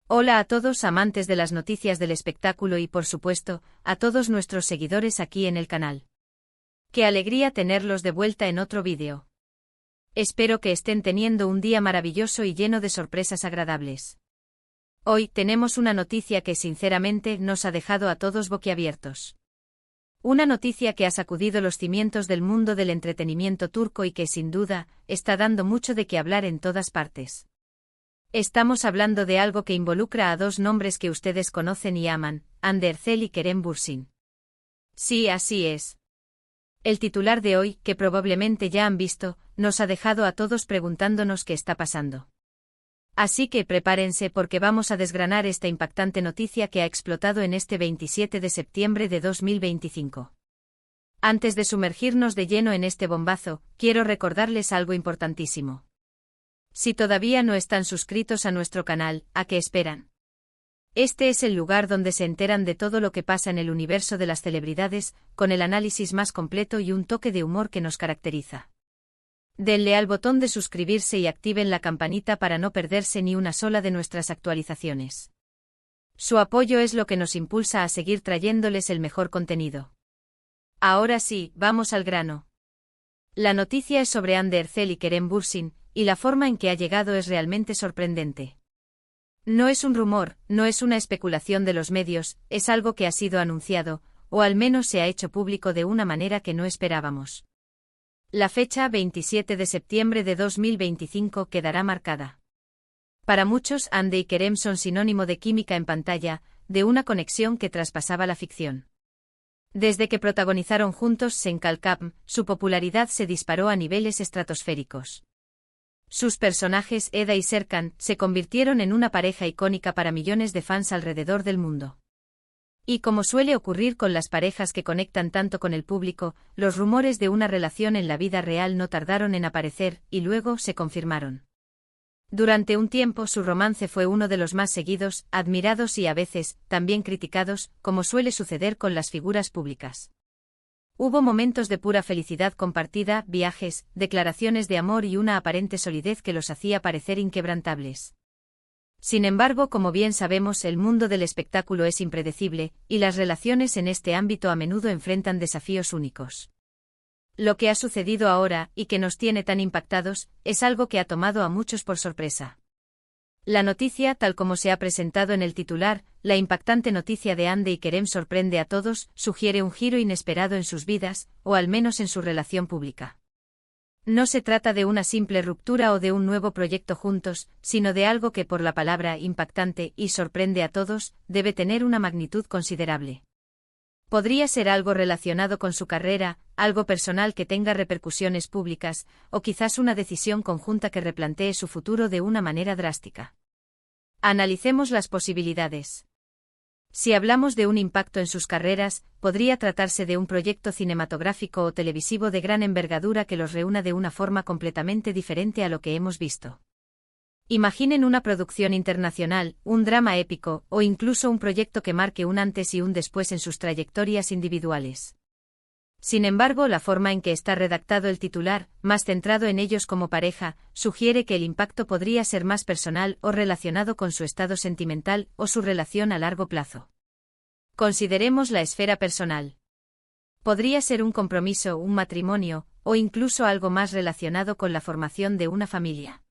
Hola a todos amantes de las noticias del espectáculo y por supuesto, a todos nuestros seguidores aquí en el canal. Qué alegría tenerlos de vuelta en otro vídeo. Espero que estén teniendo un día maravilloso y lleno de sorpresas agradables. Hoy tenemos una noticia que sinceramente nos ha dejado a todos boquiabiertos. Una noticia que ha sacudido los cimientos del mundo del entretenimiento turco y que sin duda, está dando mucho de qué hablar en todas partes. Estamos hablando de algo que involucra a dos nombres que ustedes conocen y aman, Hande Erçel y Kerem Bürsin. Sí, así es. El titular de hoy, que probablemente ya han visto, nos ha dejado a todos preguntándonos qué está pasando. Así que prepárense porque vamos a desgranar esta impactante noticia que ha explotado en este 27 de septiembre de 2025. Antes de sumergirnos de lleno en este bombazo, quiero recordarles algo importantísimo. Si todavía no están suscritos a nuestro canal, ¿a qué esperan? Este es el lugar donde se enteran de todo lo que pasa en el universo de las celebridades, con el análisis más completo y un toque de humor que nos caracteriza. Denle al botón de suscribirse y activen la campanita para no perderse ni una sola de nuestras actualizaciones. Su apoyo es lo que nos impulsa a seguir trayéndoles el mejor contenido. Ahora sí, vamos al grano. La noticia es sobre Hande Erçel y Kerem Bürsin, y la forma en que ha llegado es realmente sorprendente. No es un rumor, no es una especulación de los medios, es algo que ha sido anunciado, o al menos se ha hecho público de una manera que no esperábamos. La fecha 27 de septiembre de 2025 quedará marcada. Para muchos, Hande y Kerem son sinónimo de química en pantalla, de una conexión que traspasaba la ficción. Desde que protagonizaron juntos Sen Kalkam, su popularidad se disparó a niveles estratosféricos. Sus personajes, Eda y Serkan, se convirtieron en una pareja icónica para millones de fans alrededor del mundo. Y como suele ocurrir con las parejas que conectan tanto con el público, los rumores de una relación en la vida real no tardaron en aparecer, y luego se confirmaron. Durante un tiempo su romance fue uno de los más seguidos, admirados y a veces, también criticados, como suele suceder con las figuras públicas. Hubo momentos de pura felicidad compartida, viajes, declaraciones de amor y una aparente solidez que los hacía parecer inquebrantables. Sin embargo, como bien sabemos, el mundo del espectáculo es impredecible, y las relaciones en este ámbito a menudo enfrentan desafíos únicos. Lo que ha sucedido ahora, y que nos tiene tan impactados, es algo que ha tomado a muchos por sorpresa. La noticia, tal como se ha presentado en el titular, la impactante noticia de Hande y Kerem sorprende a todos, sugiere un giro inesperado en sus vidas, o al menos en su relación pública. No se trata de una simple ruptura o de un nuevo proyecto juntos, sino de algo que por la palabra impactante y sorprende a todos, debe tener una magnitud considerable. Podría ser algo relacionado con su carrera, algo personal que tenga repercusiones públicas, o quizás una decisión conjunta que replantee su futuro de una manera drástica. Analicemos las posibilidades. Si hablamos de un impacto en sus carreras, podría tratarse de un proyecto cinematográfico o televisivo de gran envergadura que los reúna de una forma completamente diferente a lo que hemos visto. Imaginen una producción internacional, un drama épico, o incluso un proyecto que marque un antes y un después en sus trayectorias individuales. Sin embargo, la forma en que está redactado el titular, más centrado en ellos como pareja, sugiere que el impacto podría ser más personal o relacionado con su estado sentimental o su relación a largo plazo. Consideremos la esfera personal. Podría ser un compromiso, un matrimonio, o incluso algo más relacionado con la formación de una familia.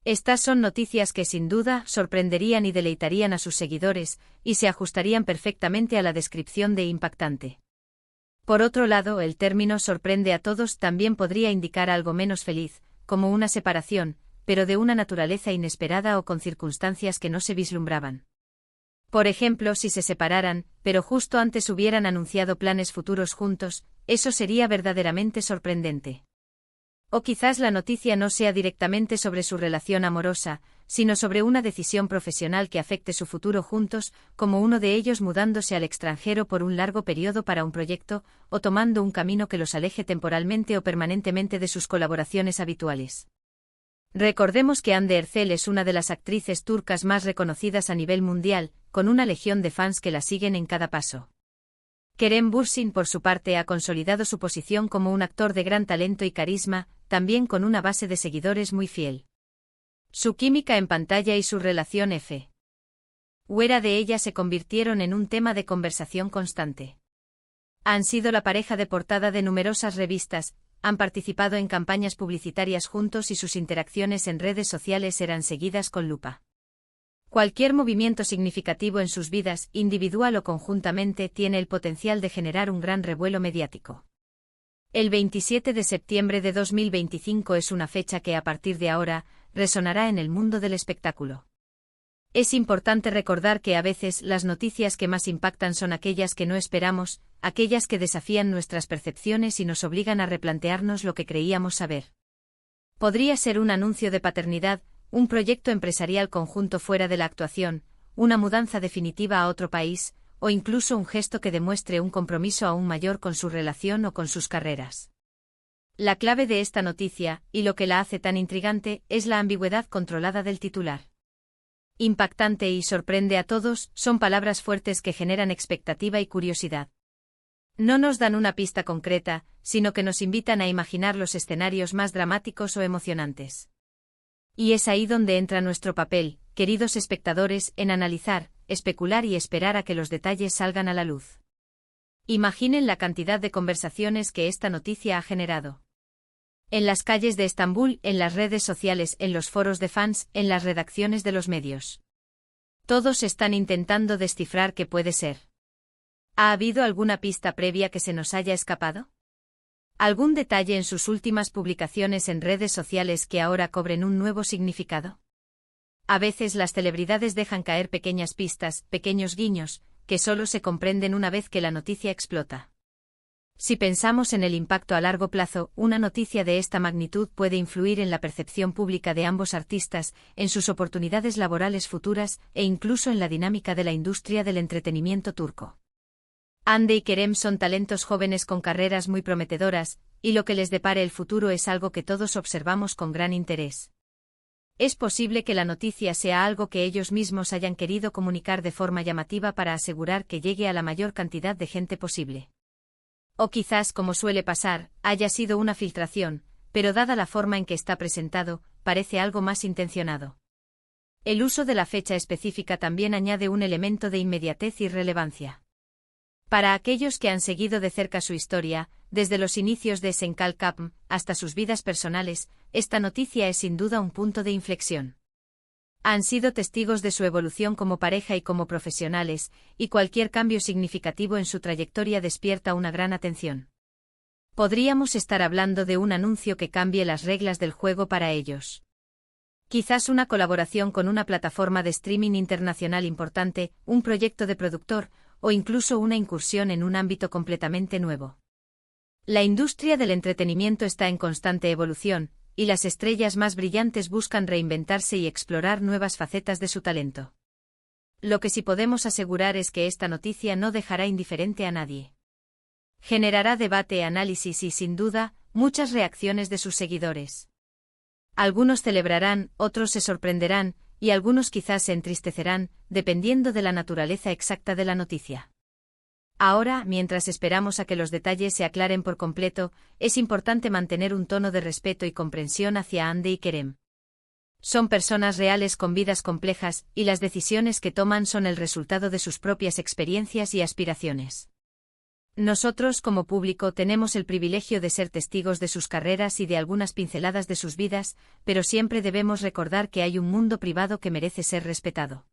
Estas son noticias que sin duda sorprenderían y deleitarían a sus seguidores, y se ajustarían perfectamente a la descripción de impactante. Por otro lado, el término sorprende a todos también podría indicar algo menos feliz, como una separación, pero de una naturaleza inesperada o con circunstancias que no se vislumbraban. Por ejemplo, si se separaran, pero justo antes hubieran anunciado planes futuros juntos, eso sería verdaderamente sorprendente. O quizás la noticia no sea directamente sobre su relación amorosa, sino sobre una decisión profesional que afecte su futuro juntos, como uno de ellos mudándose al extranjero por un largo periodo para un proyecto, o tomando un camino que los aleje temporalmente o permanentemente de sus colaboraciones habituales. Recordemos que Hande Erçel es una de las actrices turcas más reconocidas a nivel mundial, con una legión de fans que la siguen en cada paso. Kerem Bürsin, por su parte, ha consolidado su posición como un actor de gran talento y carisma, también con una base de seguidores muy fiel. Su química en pantalla y su relación F. fuera de ella se convirtieron en un tema de conversación constante. Han sido la pareja de portada de numerosas revistas, han participado en campañas publicitarias juntos y sus interacciones en redes sociales eran seguidas con lupa. Cualquier movimiento significativo en sus vidas, individual o conjuntamente, tiene el potencial de generar un gran revuelo mediático. El 27 de septiembre de 2025 es una fecha que a partir de ahora resonará en el mundo del espectáculo. Es importante recordar que a veces las noticias que más impactan son aquellas que no esperamos, aquellas que desafían nuestras percepciones y nos obligan a replantearnos lo que creíamos saber. Podría ser un anuncio de paternidad, un proyecto empresarial conjunto fuera de la actuación, una mudanza definitiva a otro país, o incluso un gesto que demuestre un compromiso aún mayor con su relación o con sus carreras. La clave de esta noticia, y lo que la hace tan intrigante, es la ambigüedad controlada del titular. Impactante y sorprende a todos, son palabras fuertes que generan expectativa y curiosidad. No nos dan una pista concreta, sino que nos invitan a imaginar los escenarios más dramáticos o emocionantes. Y es ahí donde entra nuestro papel, queridos espectadores, en analizar, especular y esperar a que los detalles salgan a la luz. Imaginen la cantidad de conversaciones que esta noticia ha generado. En las calles de Estambul, en las redes sociales, en los foros de fans, en las redacciones de los medios. Todos están intentando descifrar qué puede ser. ¿Ha habido alguna pista previa que se nos haya escapado? ¿Algún detalle en sus últimas publicaciones en redes sociales que ahora cobren un nuevo significado? A veces las celebridades dejan caer pequeñas pistas, pequeños guiños, que solo se comprenden una vez que la noticia explota. Si pensamos en el impacto a largo plazo, una noticia de esta magnitud puede influir en la percepción pública de ambos artistas, en sus oportunidades laborales futuras e incluso en la dinámica de la industria del entretenimiento turco. Hande y Kerem son talentos jóvenes con carreras muy prometedoras, y lo que les depare el futuro es algo que todos observamos con gran interés. Es posible que la noticia sea algo que ellos mismos hayan querido comunicar de forma llamativa para asegurar que llegue a la mayor cantidad de gente posible. O quizás, como suele pasar, haya sido una filtración, pero dada la forma en que está presentado, parece algo más intencionado. El uso de la fecha específica también añade un elemento de inmediatez y relevancia. Para aquellos que han seguido de cerca su historia, desde los inicios de Senkal Kapm hasta sus vidas personales, esta noticia es sin duda un punto de inflexión. Han sido testigos de su evolución como pareja y como profesionales, y cualquier cambio significativo en su trayectoria despierta una gran atención. Podríamos estar hablando de un anuncio que cambie las reglas del juego para ellos. Quizás una colaboración con una plataforma de streaming internacional importante, un proyecto de productor, o incluso una incursión en un ámbito completamente nuevo. La industria del entretenimiento está en constante evolución, y las estrellas más brillantes buscan reinventarse y explorar nuevas facetas de su talento. Lo que sí podemos asegurar es que esta noticia no dejará indiferente a nadie. Generará debate, análisis y, sin duda, muchas reacciones de sus seguidores. Algunos celebrarán, otros se sorprenderán, y algunos quizás se entristecerán, dependiendo de la naturaleza exacta de la noticia. Ahora, mientras esperamos a que los detalles se aclaren por completo, es importante mantener un tono de respeto y comprensión hacia Hande y Kerem. Son personas reales con vidas complejas, y las decisiones que toman son el resultado de sus propias experiencias y aspiraciones. Nosotros, como público, tenemos el privilegio de ser testigos de sus carreras y de algunas pinceladas de sus vidas, pero siempre debemos recordar que hay un mundo privado que merece ser respetado.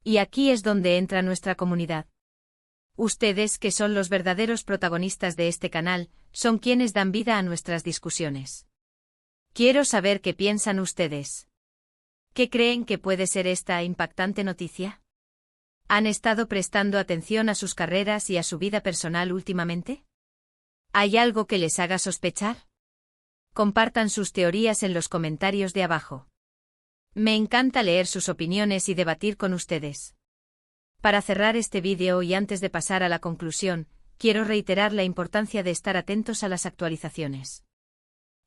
Y aquí es donde entra nuestra comunidad. Ustedes, que son los verdaderos protagonistas de este canal, son quienes dan vida a nuestras discusiones. Quiero saber qué piensan ustedes. ¿Qué creen que puede ser esta impactante noticia? ¿Han estado prestando atención a sus carreras y a su vida personal últimamente? ¿Hay algo que les haga sospechar? Compartan sus teorías en los comentarios de abajo. Me encanta leer sus opiniones y debatir con ustedes. Para cerrar este vídeo y antes de pasar a la conclusión, quiero reiterar la importancia de estar atentos a las actualizaciones.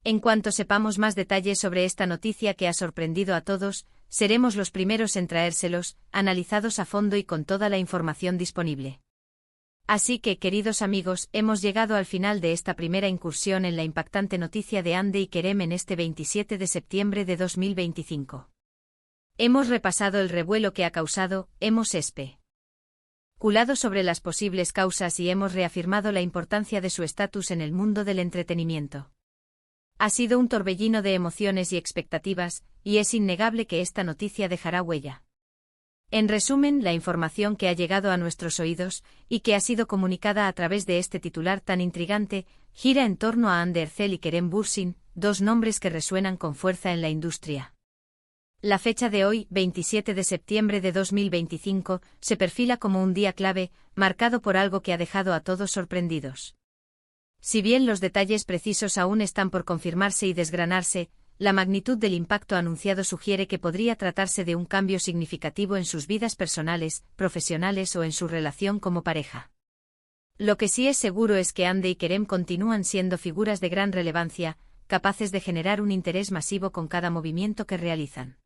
En cuanto sepamos más detalles sobre esta noticia que ha sorprendido a todos, seremos los primeros en traérselos, analizados a fondo y con toda la información disponible. Así que, queridos amigos, hemos llegado al final de esta primera incursión en la impactante noticia de Hande y Kerem en este 27 de septiembre de 2025. Hemos repasado el revuelo que ha causado, hemos especulado sobre las posibles causas y hemos reafirmado la importancia de su estatus en el mundo del entretenimiento. Ha sido un torbellino de emociones y expectativas, y es innegable que esta noticia dejará huella. En resumen, la información que ha llegado a nuestros oídos, y que ha sido comunicada a través de este titular tan intrigante, gira en torno a Ander Zel y Kerem Bürsin, dos nombres que resuenan con fuerza en la industria. La fecha de hoy, 27 de septiembre de 2025, se perfila como un día clave, marcado por algo que ha dejado a todos sorprendidos. Si bien los detalles precisos aún están por confirmarse y desgranarse, la magnitud del impacto anunciado sugiere que podría tratarse de un cambio significativo en sus vidas personales, profesionales o en su relación como pareja. Lo que sí es seguro es que Hande y Kerem continúan siendo figuras de gran relevancia, capaces de generar un interés masivo con cada movimiento que realizan.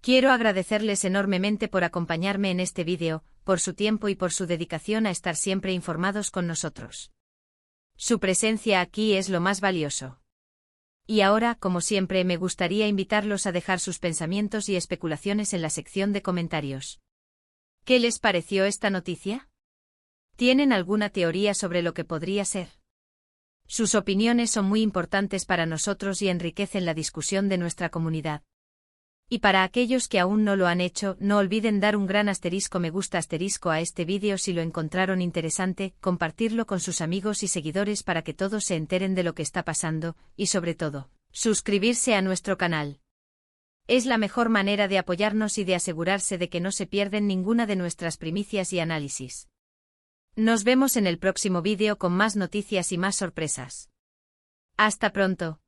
Quiero agradecerles enormemente por acompañarme en este vídeo, por su tiempo y por su dedicación a estar siempre informados con nosotros. Su presencia aquí es lo más valioso. Y ahora, como siempre, me gustaría invitarlos a dejar sus pensamientos y especulaciones en la sección de comentarios. ¿Qué les pareció esta noticia? ¿Tienen alguna teoría sobre lo que podría ser? Sus opiniones son muy importantes para nosotros y enriquecen la discusión de nuestra comunidad. Y para aquellos que aún no lo han hecho, no olviden dar un gran me gusta a este vídeo si lo encontraron interesante, compartirlo con sus amigos y seguidores para que todos se enteren de lo que está pasando, y sobre todo, suscribirse a nuestro canal. Es la mejor manera de apoyarnos y de asegurarse de que no se pierden ninguna de nuestras primicias y análisis. Nos vemos en el próximo vídeo con más noticias y más sorpresas. Hasta pronto.